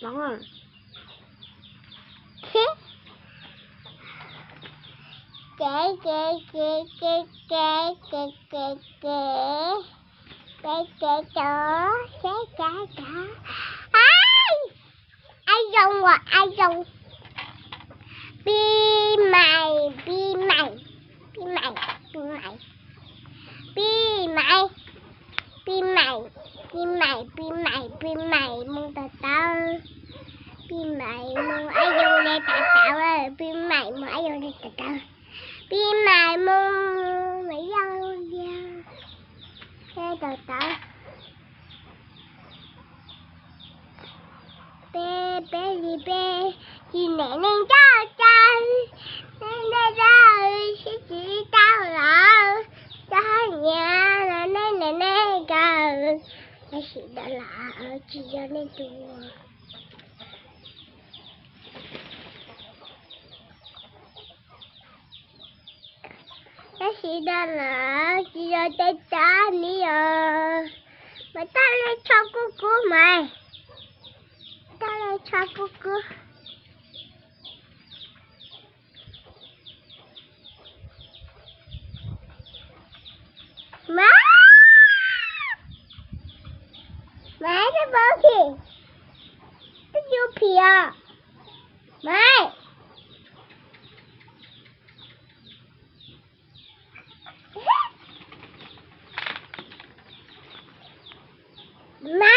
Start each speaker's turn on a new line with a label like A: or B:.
A: Đúng rồi.
B: Ai rồng rồi, ai rồng. Bi mày, bi mày, bi mày, bi mày, bi mày, bi mày, bi mày, bi mày, bi mày, mong tao tao. Bi mày mong ai rồng đây tao tao ơi, bi mày mong ai rồng đây tao tao. Bi mày mong mấy rồng đây tao tao. Bé đi mẹ nên cho nên ra sẽ chỉ tao là cho nhà là nên cả nó chỉ đó là chỉ cho nên tôi nó chỉ đó là chỉ cho tên ta đi mà ta lên cho cô mày. Tao lại cho cô. Má nó bố kì. Nó vô kìa. Má má